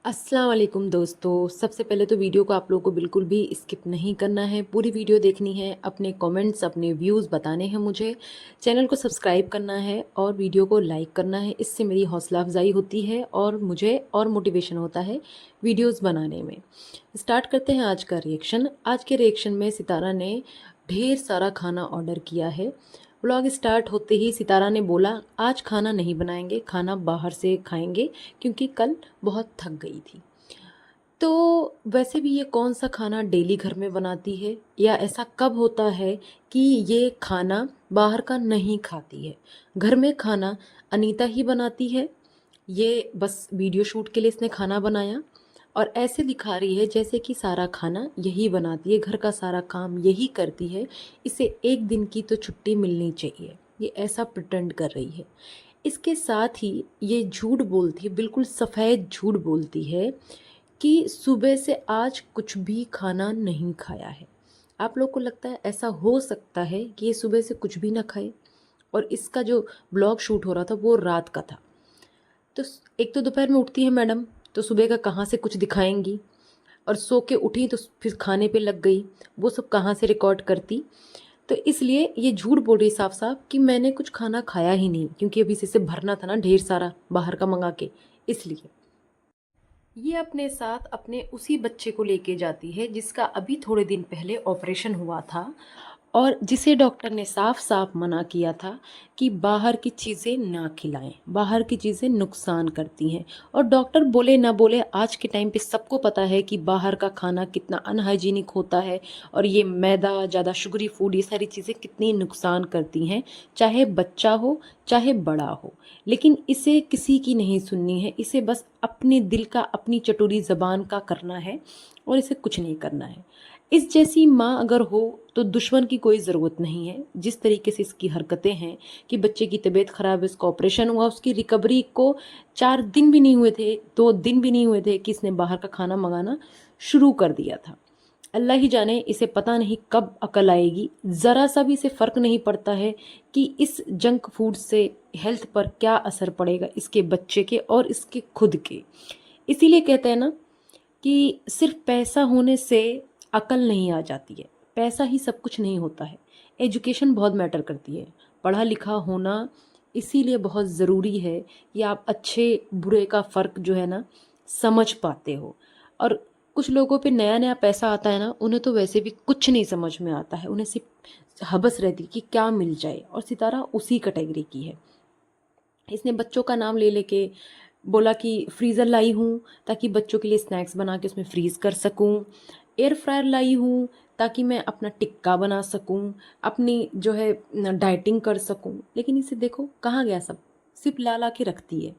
अस्सलाम वालेकुम दोस्तों। सबसे पहले तो वीडियो को आप लोगों को बिल्कुल भी स्किप नहीं करना है, पूरी वीडियो देखनी है, अपने कमेंट्स अपने व्यूज़ बताने हैं मुझे, चैनल को सब्सक्राइब करना है और वीडियो को लाइक करना है। इससे मेरी हौसला अफजाई होती है और मुझे और मोटिवेशन होता है वीडियोज़ बनाने में। स्टार्ट करते हैं आज का रिएक्शन। आज के रिएक्शन में सितारा ने ढेर सारा खाना ऑर्डर किया है। व्लॉग स्टार्ट होते ही सितारा ने बोला आज खाना नहीं बनाएंगे, खाना बाहर से खाएंगे क्योंकि कल बहुत थक गई थी। तो वैसे भी ये कौन सा खाना डेली घर में बनाती है, या ऐसा कब होता है कि ये खाना बाहर का नहीं खाती है? घर में खाना अनीता ही बनाती है, ये बस वीडियो शूट के लिए इसने खाना बनाया और ऐसे दिखा रही है जैसे कि सारा खाना यही बनाती है, घर का सारा काम यही करती है, इसे एक दिन की तो छुट्टी मिलनी चाहिए, ये ऐसा प्रिटेंड कर रही है। इसके साथ ही ये झूठ बोलती है, बिल्कुल सफ़ेद झूठ बोलती है कि सुबह से आज कुछ भी खाना नहीं खाया है। आप लोग को लगता है ऐसा हो सकता है कि ये सुबह से कुछ भी ना खाए? और इसका जो ब्लॉग शूट हो रहा था वो रात का था। तो एक तो दोपहर में उठती है मैडम, तो सुबह का कहाँ से कुछ दिखाएंगी, और सो के उठी तो फिर खाने पे लग गई, वो सब कहाँ से रिकॉर्ड करती? तो इसलिए ये झूठ बोल रही साफ साफ कि मैंने कुछ खाना खाया ही नहीं, क्योंकि अभी से भरना था ना ढेर सारा बाहर का मंगा के। इसलिए ये अपने साथ अपने उसी बच्चे को लेके जाती है जिसका अभी थोड़े दिन पहले ऑपरेशन हुआ था और जिसे डॉक्टर ने साफ साफ मना किया था कि बाहर की चीज़ें ना खिलाएं, बाहर की चीज़ें नुकसान करती हैं। और डॉक्टर बोले ना बोले, आज के टाइम पे सबको पता है कि बाहर का खाना कितना अनहाइजीनिक होता है और ये मैदा, ज़्यादा शुगरी फूड, ये सारी चीज़ें कितनी नुकसान करती हैं, चाहे बच्चा हो चाहे बड़ा हो। लेकिन इसे किसी की नहीं सुननी है, इसे बस अपने दिल का, अपनी चटोरी ज़बान का करना है और इसे कुछ नहीं करना है। इस जैसी माँ अगर हो तो दुश्मन की कोई ज़रूरत नहीं है। जिस तरीके से इसकी हरकतें हैं कि बच्चे की तबीयत ख़राब है, इसका ऑपरेशन हुआ, उसकी रिकवरी को 4 दिन भी नहीं हुए थे, 2 दिन भी नहीं हुए थे कि इसने बाहर का खाना मंगाना शुरू कर दिया था। अल्लाह ही जाने इसे पता नहीं कब अकल आएगी। ज़रा सा भी इसे फ़र्क नहीं पड़ता है कि इस जंक फूड से हेल्थ पर क्या असर पड़ेगा, इसके बच्चे के और इसके खुद के। इसीलिए कहते हैं ना कि सिर्फ पैसा होने से अकल नहीं आ जाती है, पैसा ही सब कुछ नहीं होता है। एजुकेशन बहुत मैटर करती है, पढ़ा लिखा होना इसीलिए बहुत ज़रूरी है कि आप अच्छे बुरे का फ़र्क जो है ना समझ पाते हो। और कुछ लोगों पे नया नया पैसा आता है ना, उन्हें तो वैसे भी कुछ नहीं समझ में आता है, उन्हें सिर्फ हबस रहती है कि क्या मिल जाए, और सितारा उसी कैटेगरी की है। इसने बच्चों का नाम ले लेके बोला कि फ्रीज़र लाई हूँ ताकि बच्चों के लिए स्नैक्स बना के उसमें फ्रीज़ कर सकूँ, एयर फ्रायर लाई हूँ ताकि मैं अपना टिक्का बना सकूँ, अपनी जो है डाइटिंग कर सकूँ। लेकिन इसे देखो कहाँ गया सब, सिर्फ ला ला के रखती है।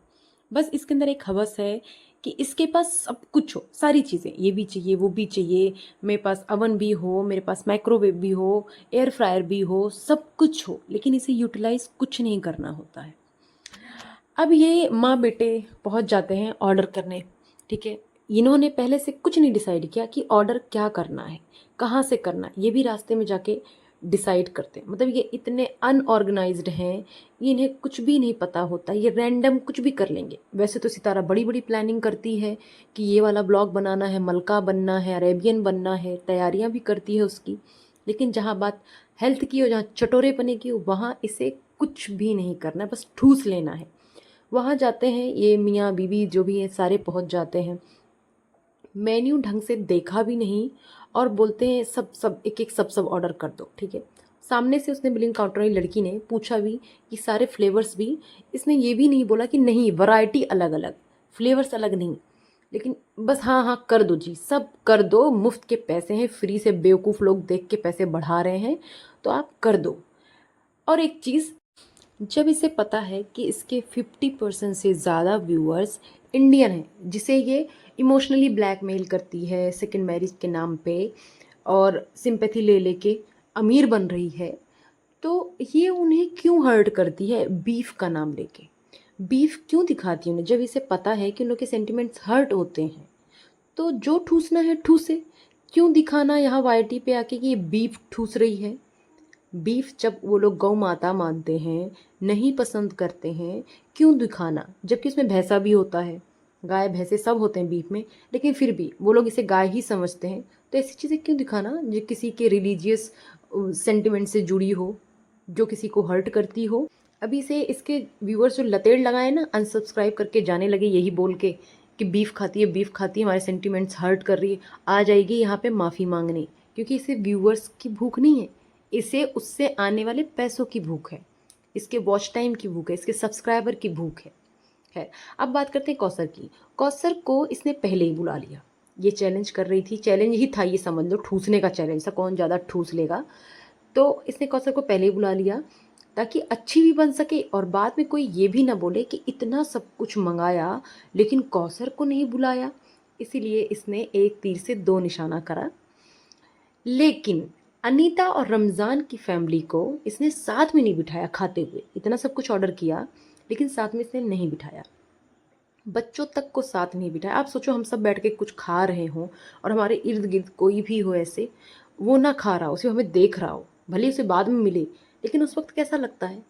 बस इसके अंदर एक हवस है कि इसके पास सब कुछ हो, सारी चीज़ें, ये भी चाहिए वो भी चाहिए, मेरे पास अवन भी हो, मेरे पास माइक्रोवेव भी हो, एयर फ्रायर भी हो, सब कुछ हो, लेकिन इसे यूटिलाइज़ कुछ नहीं करना होता है। अब ये माँ बेटे पहुँच जाते हैं ऑर्डर करने, ठीक है। इन्होंने पहले से कुछ नहीं डिसाइड किया कि ऑर्डर क्या करना है, कहाँ से करना है, ये भी रास्ते में जाके डिसाइड करते हैं। मतलब ये इतने अनऑर्गेनाइज्ड हैं, ये इन्हें कुछ भी नहीं पता होता, ये रैंडम कुछ भी कर लेंगे। वैसे तो सितारा बड़ी बड़ी प्लानिंग करती है कि ये वाला ब्लॉग बनाना है, मलका बनना है, अरेबियन बनना है, तैयारियाँ भी करती है उसकी। लेकिन जहाँ बात हेल्थ की हो, जहाँ चटोरेपने की हो, वहाँ इसे कुछ भी नहीं करना है, बस ठूस लेना है। वहाँ जाते हैं ये मियाँ बीवी जो भी हैं, सारे पहुँच जाते हैं। मेन्यू ढंग से देखा भी नहीं और बोलते हैं सब सब एक एक सब सब ऑर्डर कर दो, ठीक है। सामने से उसने बिलिंग काउंटर वाली लड़की ने पूछा भी कि सारे फ्लेवर्स भी, इसने ये भी नहीं बोला कि नहीं वैरायटी अलग अलग, फ्लेवर्स अलग नहीं, लेकिन बस हाँ हाँ कर दो जी, सब कर दो, मुफ्त के पैसे हैं, फ्री से बेवकूफ़ लोग देख के पैसे बढ़ा रहे हैं, तो आप कर दो। और एक चीज़, जब इसे पता है कि इसके 50% से ज़्यादा व्यूअर्स इंडियन हैं जिसे ये इमोशनली ब्लैकमेल करती है सेकंड मैरिज के नाम पे और सिंपैथी ले लेके अमीर बन रही है, तो ये उन्हें क्यों हर्ट करती है बीफ का नाम लेके? बीफ क्यों दिखाती है उन्हें जब इसे पता है कि उन लोग के सेंटिमेंट्स हर्ट होते हैं? तो जो ठूसना है ठूसे, क्यों दिखाना यहाँ वाईटी पे आके कि ये बीफ ठूस रही है? बीफ जब वो लोग गौ माता मानते हैं, नहीं पसंद करते हैं, क्यों दिखाना, जबकि उसमें भैंसा भी होता है। गाय भैंसे सब होते हैं बीफ में, लेकिन फिर भी वो लोग इसे गाय ही समझते हैं। तो ऐसी चीज़ें क्यों दिखाना जो किसी के रिलीजियस सेंटिमेंट से जुड़ी हो, जो किसी को हर्ट करती हो। अभी से इसके व्यूअर्स जो लतेड़ लगाए ना, अनसब्सक्राइब करके जाने लगे यही बोल के कि बीफ खाती है, बीफ खाती है, हमारे सेंटिमेंट्स हर्ट कर रही है, आ जाएगी यहाँ पे माफ़ी मांगने। क्योंकि इसे व्यूअर्स की भूख नहीं है, इसे उससे आने वाले पैसों की भूख है, इसके वॉच टाइम की भूख है, इसके सब्सक्राइबर की भूख है। खैर, अब बात करते हैं कौसर की। कौसर को इसने पहले ही बुला लिया, ये चैलेंज कर रही थी, चैलेंज ही था ये, समझ लो ठूसने का चैलेंज था, कौन ज़्यादा ठूस लेगा। तो इसने कौसर को पहले ही बुला लिया ताकि अच्छी भी बन सके और बाद में कोई ये भी ना बोले कि इतना सब कुछ मंगाया लेकिन कौसर को नहीं बुलाया। इसीलिए इसने एक तीर से दो निशाना करा। लेकिन अनीता और रमज़ान की फैमिली को इसने साथ में नहीं बिठाया खाते हुए, इतना सब कुछ ऑर्डर किया लेकिन साथ में इसने नहीं बिठाया, बच्चों तक को साथ नहीं बिठाया। आप सोचो हम सब बैठ के कुछ खा रहे हों और हमारे इर्द गिर्द कोई भी हो ऐसे, वो ना खा रहा हो, सिर्फ हमें देख रहा हो, भले उसे बाद में मिले, लेकिन उस वक्त कैसा लगता है?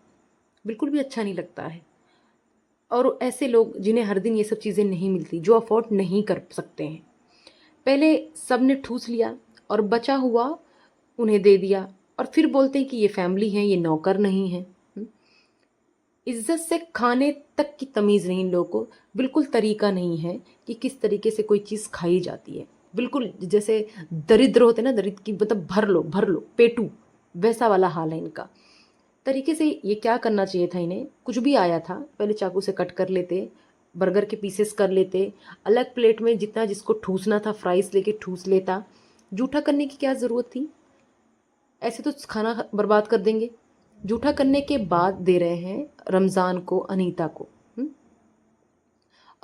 बिल्कुल भी अच्छा नहीं लगता है। और ऐसे लोग जिन्हें हर दिन ये सब चीज़ें नहीं मिलती, जो अफोर्ड नहीं कर सकते हैं, पहले सब ने ठूस लिया और बचा हुआ उन्हें दे दिया और फिर बोलते हैं कि ये फैमिली है, ये नौकर नहीं है। इज्जत से खाने तक की तमीज़ नहीं इन लोगों को, बिल्कुल तरीका नहीं है कि किस तरीके से कोई चीज़ खाई जाती है। बिल्कुल जैसे दरिद्र होते ना, दरिद्र की मतलब भर लो पेटू, वैसा वाला हाल है इनका। तरीके से ये क्या करना चाहिए था इन्हें, कुछ भी आया था पहले चाकू से कट कर लेते, बर्गर के पीसेस कर लेते, अलग प्लेट में जितना जिसको ठूसना था फ्राइज़ लेके ठूस लेता। जूठा करने की क्या ज़रूरत थी? ऐसे तो खाना बर्बाद कर देंगे। जूठा करने के बाद दे रहे हैं रमज़ान को, अनीता को।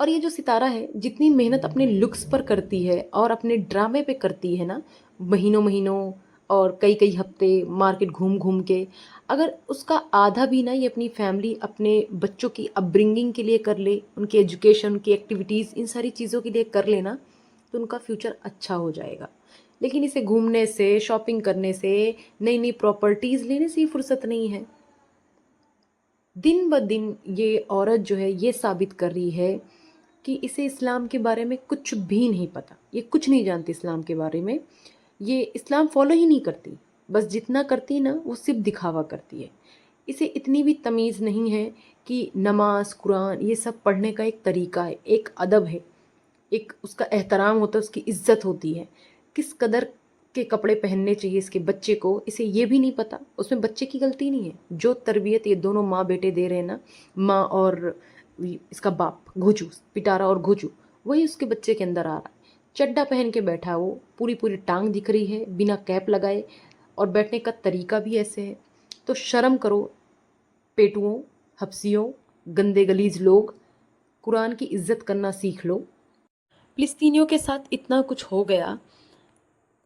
और ये जो सितारा है जितनी मेहनत अपने लुक्स पर करती है और अपने ड्रामे पे करती है ना, महीनों महीनों और कई कई हफ्ते मार्केट घूम घूम के, अगर उसका आधा भी ना ये अपनी फैमिली, अपने बच्चों की अपब्रिंगिंग के लिए कर ले, उनकी एजुकेशन, उनकी एक्टिविटीज़, इन सारी चीज़ों के लिए कर लेना, तो उनका फ्यूचर अच्छा हो जाएगा। लेकिन इसे घूमने से, शॉपिंग करने से, नई नई प्रॉपर्टीज़ लेने से ही फुर्सत नहीं है। दिन ब दिन ये औरत जो है ये साबित कर रही है कि इसे इस्लाम के बारे में कुछ भी नहीं पता, ये कुछ नहीं जानती इस्लाम के बारे में, ये इस्लाम फॉलो ही नहीं करती, बस जितना करती ना वो सिर्फ दिखावा करती है। इसे इतनी भी तमीज़ नहीं है कि नमाज, कुरान ये सब पढ़ने का एक तरीका है, एक अदब है, एक उसका एहतराम होता है, उसकी इज्जत होती है, किस कदर के कपड़े पहनने चाहिए इसके बच्चे को, इसे ये भी नहीं पता। उसमें बच्चे की गलती नहीं है, जो तरबियत ये दोनों माँ बेटे दे रहे हैं ना, माँ और इसका बाप घोचू, पिटारा और घोचू, वही उसके बच्चे के अंदर आ रहा है। चड्डा पहन के बैठा है वो, पूरी पूरी टांग दिख रही है बिना कैप लगाए, और बैठने का तरीका भी ऐसे है। तो शर्म करो पेटुओं, हफ्सियों, गंदे गलीज लोग, कुरान की इज्जत करना सीख लो। फ़िलिस्तीनियों के साथ इतना कुछ हो गया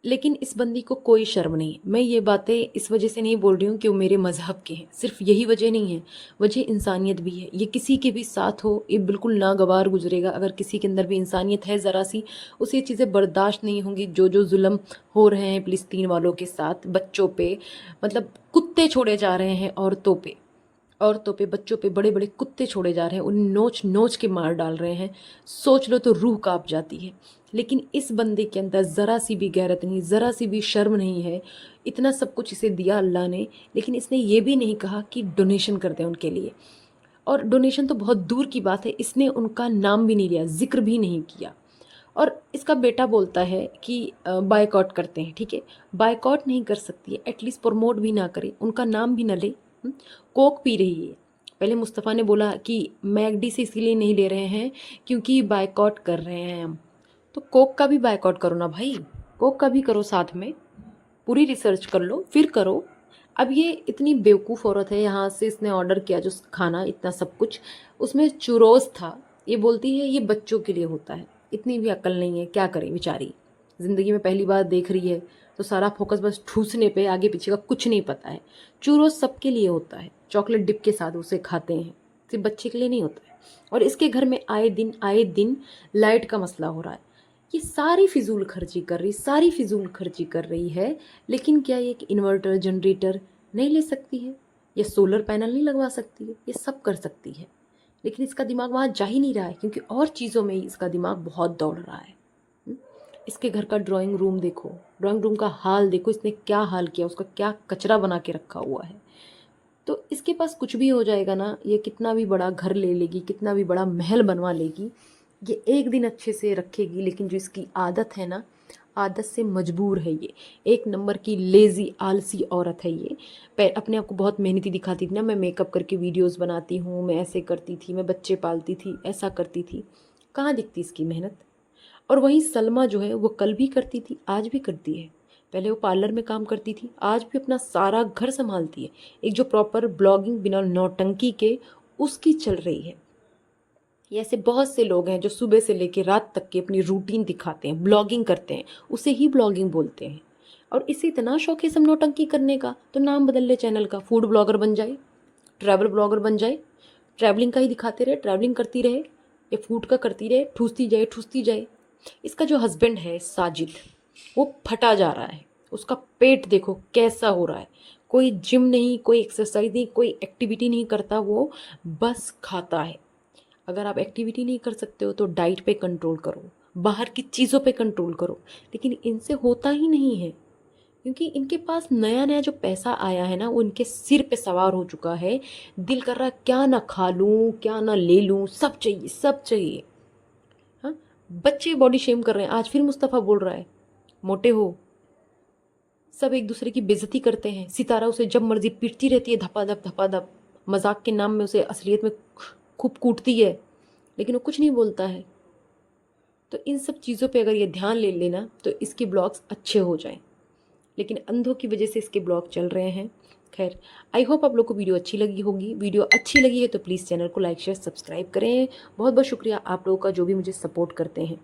लेकिन इस बंदी को कोई शर्म नहीं। मैं ये बातें इस वजह से नहीं बोल रही हूँ कि वो मेरे मज़हब के हैं, सिर्फ यही वजह नहीं है, वजह इंसानियत भी है। ये किसी के भी साथ हो ये बिल्कुल नागवार गुजरेगा। अगर किसी के अंदर भी इंसानियत है ज़रा सी, उसे ये चीज़ें बर्दाश्त नहीं होंगी जो जो जुल्म हो रहे हैं फ़िलिस्तीन वालों के साथ, बच्चों पे, मतलब कुत्ते छोड़े जा रहे हैं औरतों पे, बच्चों पे बड़े बड़े कुत्ते छोड़े जा रहे हैं, उन्हें नोच नोच के मार डाल रहे हैं। सोच लो तो रूह कांप जाती है। लेकिन इस बंदे के अंदर ज़रा सी भी गैरत नहीं, ज़रा सी भी शर्म नहीं है। इतना सब कुछ इसे दिया अल्लाह ने, लेकिन इसने ये भी नहीं कहा कि डोनेशन कर दें उनके लिए। और डोनेशन तो बहुत दूर की बात है, इसने उनका नाम भी नहीं लिया, जिक्र भी नहीं किया। और इसका बेटा बोलता है कि बायकॉट करते हैं। ठीक है, बायकॉट नहीं कर सकती है, एटलीस्ट प्रमोट भी ना करे, उनका नाम भी ना ले। कोक पी रही है, पहले मुस्तफ़ा ने बोला कि मैगडी से इसीलिए नहीं ले रहे हैं क्योंकि बायकॉट कर रहे हैं हम, तो कोक का भी बायकॉट करो ना भाई, कोक का भी करो साथ में, पूरी रिसर्च कर लो फिर करो। अब ये इतनी बेवकूफ़ औरत है, यहाँ से इसने ऑर्डर किया जो खाना, इतना सब कुछ उसमें चुरोस था, ये बोलती है ये बच्चों के लिए होता है। इतनी भी अक्ल नहीं है, क्या करें बेचारी, ज़िंदगी में पहली बार देख रही है तो सारा फोकस बस ठूसने पे, आगे पीछे का कुछ नहीं पता है। चूरोस सबके लिए होता है, चॉकलेट डिप के साथ उसे खाते हैं, सिर्फ बच्चे के लिए नहीं होता है। और इसके घर में आए दिन लाइट का मसला हो रहा है। ये सारी फिजूल खर्ची कर रही, सारी फिजूल खर्ची कर रही है। लेकिन क्या ये कि इन्वर्टर, जनरेटर नहीं ले सकती है, या सोलर पैनल नहीं लगवा सकती है? ये सब कर सकती है, लेकिन इसका दिमाग वहाँ जा ही नहीं रहा है, क्योंकि और चीज़ों में ही इसका दिमाग बहुत दौड़ रहा है। हम्म? इसके घर का ड्राइंग रूम देखो, ड्राइंग रूम का हाल देखो, इसने क्या हाल किया, उसका क्या कचरा बना के रखा हुआ है। तो इसके पास कुछ भी हो जाएगा ना, ये कितना भी बड़ा घर ले लेगी, कितना भी बड़ा महल बनवा लेगी, ये एक दिन अच्छे से रखेगी, लेकिन जो इसकी आदत है ना, आदत से मजबूर है ये। एक नंबर की लेज़ी आलसी औरत है ये। अपने आप को बहुत मेहनती दिखाती थी ना, मैं मेकअप करके वीडियोस बनाती हूँ, मैं ऐसे करती थी, मैं बच्चे पालती थी, ऐसा करती थी। कहाँ दिखती इसकी मेहनत। और वहीं सलमा जो है वो कल भी करती थी, आज भी करती है। पहले वो पार्लर में काम करती थी, आज भी अपना सारा घर संभालती है। एक जो प्रॉपर ब्लॉगिंग बिना नौटंकी के उसकी चल रही है। ये ऐसे बहुत से लोग हैं जो सुबह से लेकर रात तक की अपनी रूटीन दिखाते हैं, ब्लॉगिंग करते हैं, उसे ही ब्लॉगिंग बोलते हैं। और इसे इतना शौक है सब नौटंकी करने का, तो नाम बदल ले चैनल का, फूड ब्लॉगर बन जाए, ट्रैवल ब्लॉगर बन जाए, ट्रैवलिंग का ही दिखाते रहे, ट्रैवलिंग करती रहे, या फूड का करती रहे, ठूसती जाए ठूसती जाए। इसका जो हस्बैंड है साजिद, वो फटा जा रहा है। उसका पेट देखो कैसा हो रहा है। कोई जिम नहीं, कोई एक्सरसाइज नहीं, कोई एक्टिविटी नहीं करता, वो बस खाता है। अगर आप एक्टिविटी नहीं कर सकते हो तो डाइट पे कंट्रोल करो, बाहर की चीज़ों पे कंट्रोल करो। लेकिन इनसे होता ही नहीं है, क्योंकि इनके पास नया नया जो पैसा आया है ना, वो इनके सिर पे सवार हो चुका है। दिल कर रहा है क्या ना खा लूँ, क्या ना ले लूँ, सब चाहिए सब चाहिए। हाँ, बच्चे बॉडी शेम कर रहे हैं, आज फिर मुस्तफ़ा बोल रहा है मोटे हो। सब एक दूसरे की बेइज्जती करते हैं। सितारा उसे जब मर्जी पीटती रहती है, धपाधप धपाधप, मजाक के नाम में उसे असलियत में खूब कूटती है, लेकिन वो कुछ नहीं बोलता है। तो इन सब चीज़ों पे अगर ये ध्यान ले लेना तो इसके ब्लॉग्स अच्छे हो जाएं, लेकिन अंधों की वजह से इसके ब्लॉग चल रहे हैं। खैर, आई होप आप लोग को वीडियो अच्छी लगी होगी। वीडियो अच्छी लगी है तो प्लीज़ चैनल को लाइक शेयर सब्सक्राइब करें। बहुत बहुत शुक्रिया आप लोगों का जो भी मुझे सपोर्ट करते हैं।